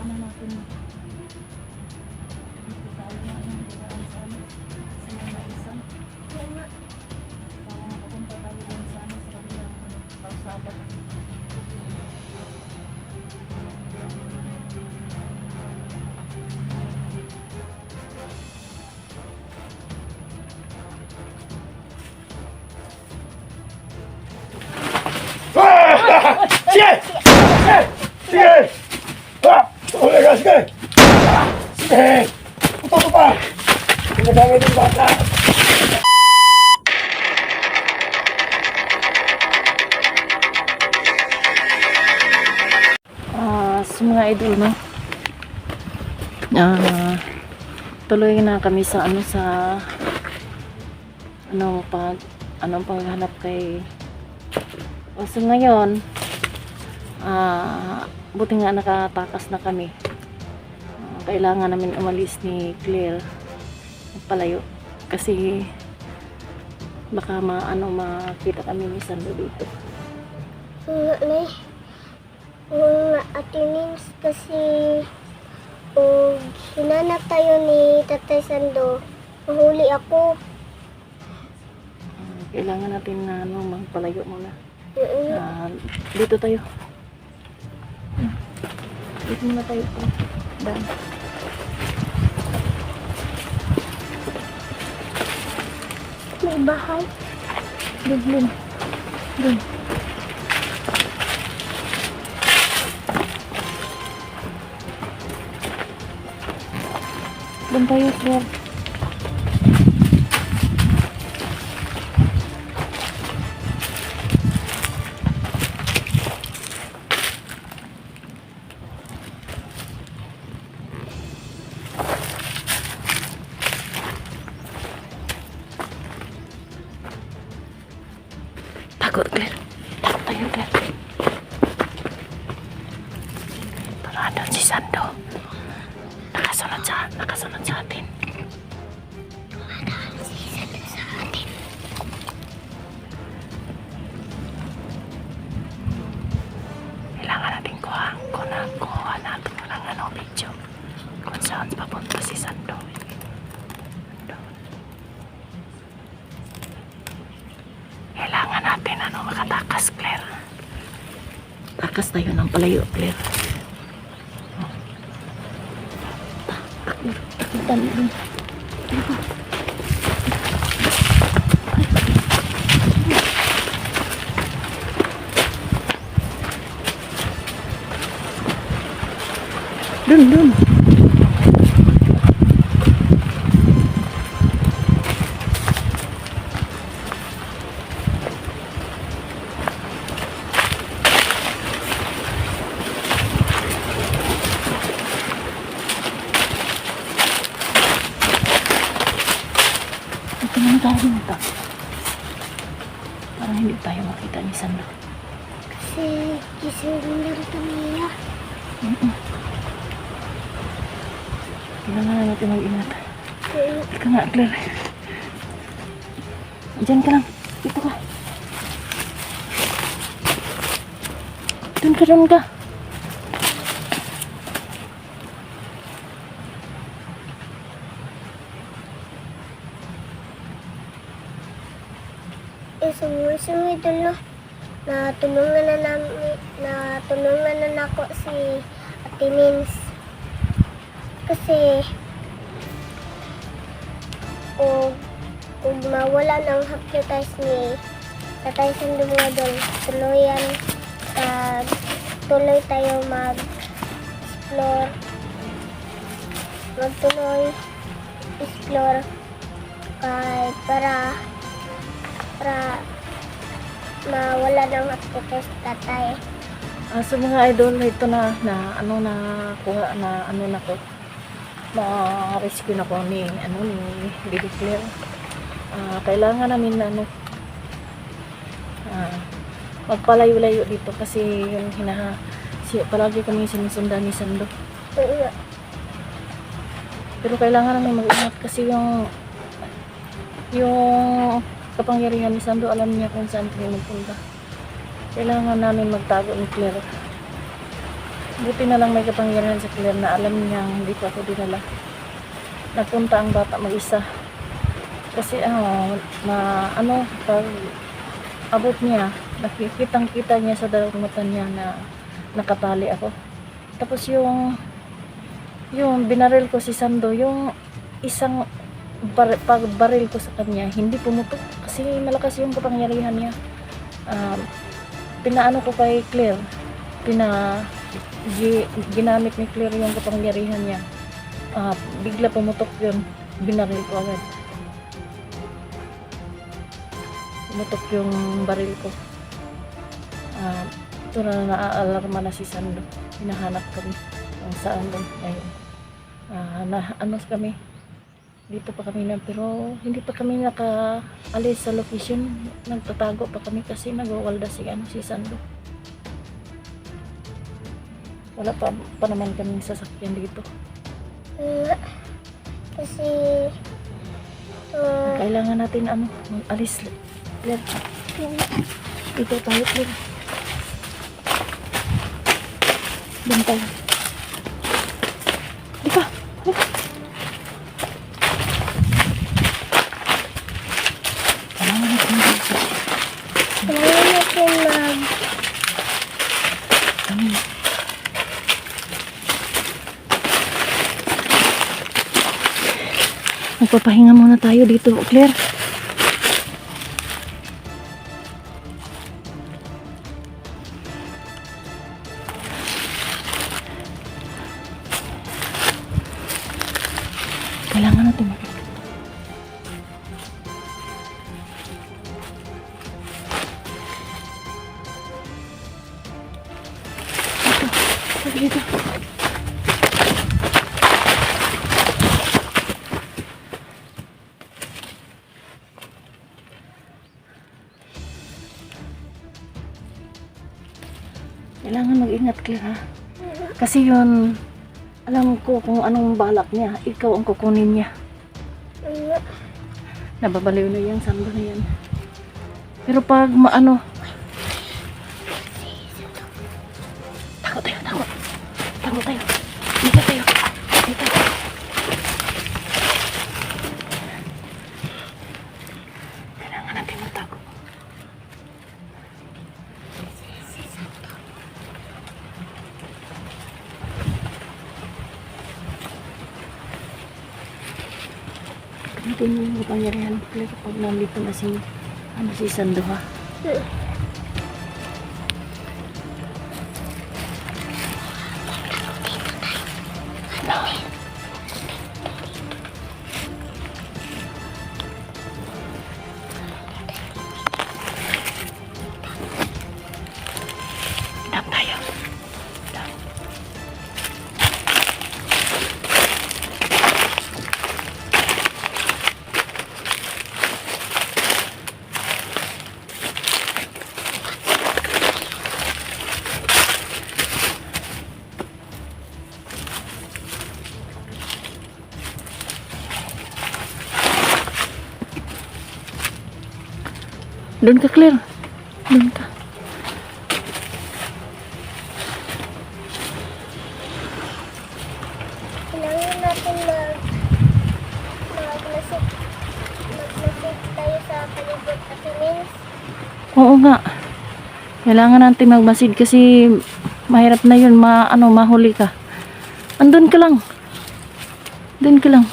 ano natin. Tayo na ang diraan sa ano. Sa mga isang. Papunta tayo din sa ano. Sa kabilang kalsada. Sige! Sige! Sige! Ha! Tumuli ka, sige! Sige! Puto ko pa! Pinagamit yung bata! Sa mga idol, no? Tuloy na kami sa ano, sa ano, paghanap kay so ngayon buti nga nakatakas na kami. Kailangan namin umalis ni Claire palayo kasi baka makita kami ni Sando dito. Ate Nins, kasi kung hinanap tayo ni Tatay Sando, mahuli ako. Kailangan natin na magpalayo muna. Dito tayo. Dito muna tayo po. Dan. May bahay. Dun. Doon tayo, Claire. Takot, Claire. Takot tayo, Claire. Tara, doon si Sando. Nakasunod sa atin. Kailangan natin kuha natin ng video kung saan papunta si Sando. Kailangan natin makatakas, Claire. Takas tayo ng palayo, Claire. Dun. Tayo nito. Parang hindi tayo makita ni Sando. Kasi gising lang kami niya. Kailangan natin mag-ingat. Ika nga, Claire. Diyan ka lang. Dito ka. Doon ka. Sumusunod na natulungan na ako si Ate Nins. Kasi kung mawala ng hypnotize ni Tatay Sando mga doon, tuloy tayo explore kahit para mawala ng hypnotize tatay. So mga idol, ito na kuha na ko. Na-rescue na ko ni Baby Claire. Kailangan namin magpalayo-layo dito kasi yung palagi kami sinusundan ni Sando. Pero kailangan namin mag-ingat kasi yung kapangyarihan ni Sando, alam niya kung saan kami magpunta. Kailangan namin magtago ni Claire. Buti na lang may kapangyarihan sa Claire na alam niya hindi ko ako dinala. Nagpunta ang bata mag-isa. Kasi pag abot niya, nakikitang-kita niya sa dalawang mata niya na nakatali ako. Tapos yung binaril ko si Sando, yung isang pagbaril ko sa kanya, hindi pumutok kasi malakas yung kapangyarihan niya. Pinaano ko kay Claire, ginamit ni Claire yung kapangyarihan niya. Bigla pumutok yun, binaril ko agad. Pumutok yung baril ko. Ito na naaalarma na si Sando. Hinahanap kami kung saan doon ngayon. Kami dito pa kami na, pero hindi pa kami nakaalis sa location. Nagtatago pa kami kasi nagwawalda si Sando. Wala pa naman kaming sasakyan dito. Kasi Kailangan natin mag-alis. Claire, dito tayo, Claire. Doon tayo. Di ka. kailangan natin Magpapahinga muna tayo dito, Claire. Kailangan natin dito. Kailangan mag-ingat, Claire, ha? Kasi yun, alam ko kung anong balak niya. Ikaw ang kukunin niya. Nababaliw na yung Sando na yan. Pero pag takot tayo. Dito tayo. Dito. Kailangan natin magtago. Ito yung kapangyarihan kapag nandito na si Sando, ha? Dam tayo. Dam. Doon ka, Claire. Doon ka. kailangan natin magmasik tayo sa palibot kasi means Oo nga. Kailangan natin magmasid kasi mahirap na yun. Mahuli ka. Andun ka lang. Doon ka lang.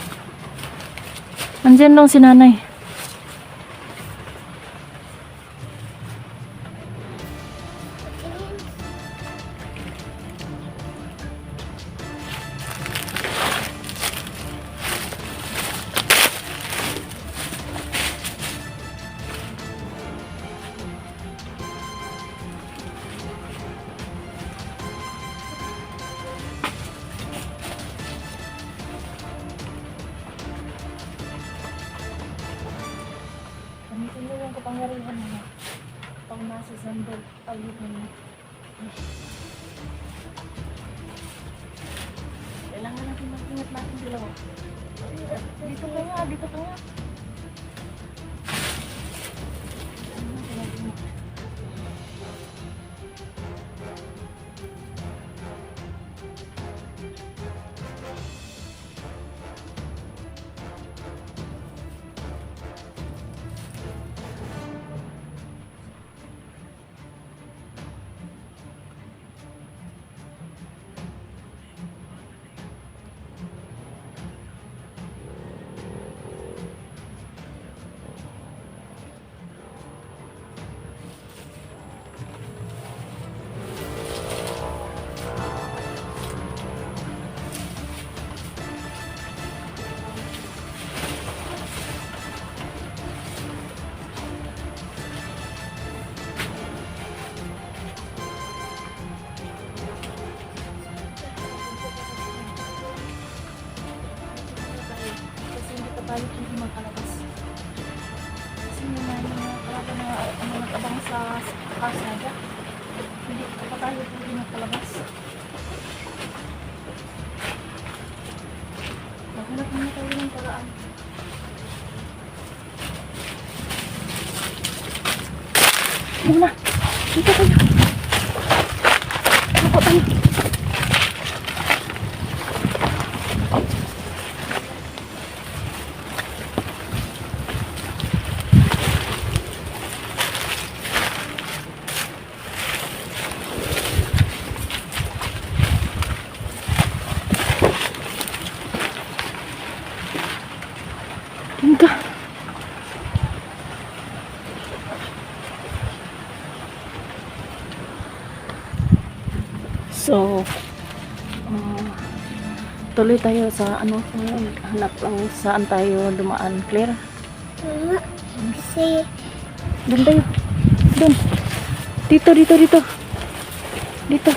Andyan lang si nanay. Gamitin mo yung kapangyarihan mo. Pag nasa Sando, pagitan mo. Kailangan natin mag-ingat natin dalawa. Dito ka nga. tayo hindi magkalabas. Kasi may mga talaga na nag-abang sa kalsada. Hindi pa tayo hindi magkalabas. Maghanap muna tayo ng paraan. Muna! Dito tayo! Ako tayo! Tingka! So, tuloy tayo sa ano, hanap lang saan tayo dumaan, Claire. Nga. Kasi Doon tayo. Doon. Dito. Dito.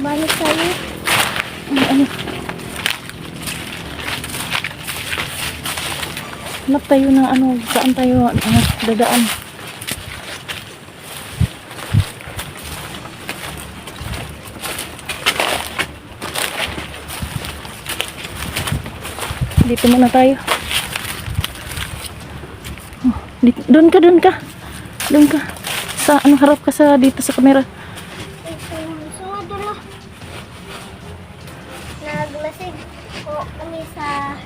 balik tayo. Ano? Hanap tayo ng ano, saan tayo dadaan. Dito muna tayo. Oh, doon ka. Sa ano, harap ka sa dito sa kamera. Sunod na. Naglasig po kami sa...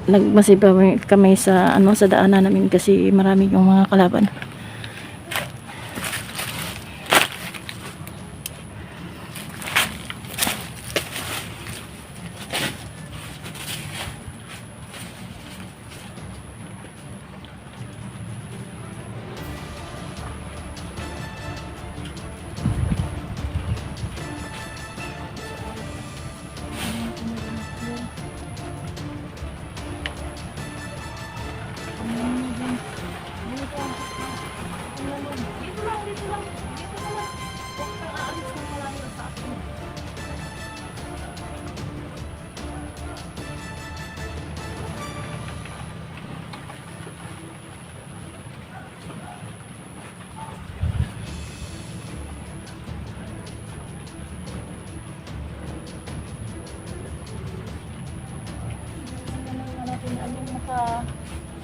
Nagmasiba kami sa ano, sa daanan namin kasi marami yung mga kalaban.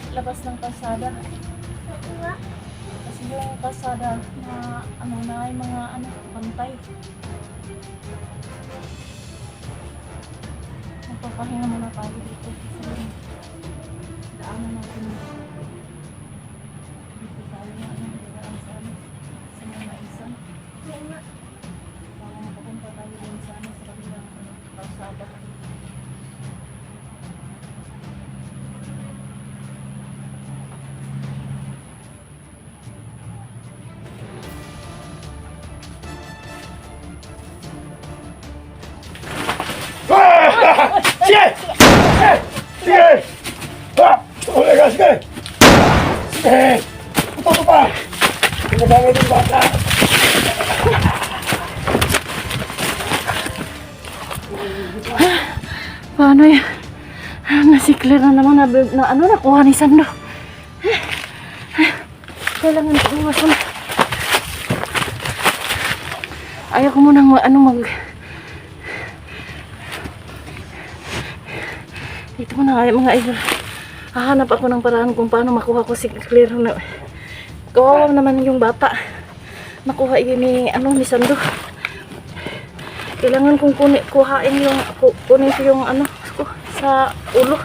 Labas ng kalsada. Kasi yung kalsada na ano na ay mga ano pantay. Magpapahinga muna tayo dito. Kasi daanan natin. Dito tayo na ano, daan sa ano, sa mga isan. Para makapunta tayo din sa ano, sa kabilang kalsada. Sige! Sige! Sige! Sige! Puto pa! Pinagamit yung bata! Paano yan? Nasikler na naman na ano, nakuha ni Sando. Kailangan iwasan. Ayaw ko munang dito mo na mga idol. Hahanap ako ng paraan kung paano makuha ko si Claire na. Kawawa naman yung bata. Nakuha yun ni Sando. Kailangan kong kunin ko yung ano ko sa ulo.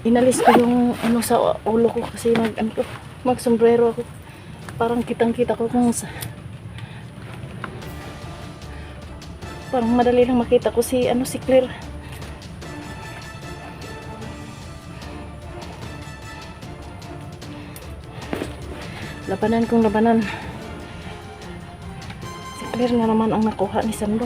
Inalis ko yung ano sa ulo ko kasi mag-sombrero ako. Parang kitang-kita ko kung parang madali lang makita ko si Claire. Labanan. Si Claire na naman ang nakuha ni Sando.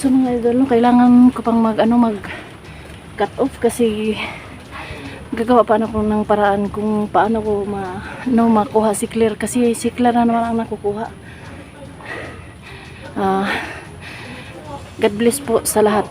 So mga idol, no, kailangan ko pang mag cut off kasi gagawa pa ako ng paraan kung paano ko makuha si Claire kasi si Claire na naman ang nakukuha. God bless po sa lahat.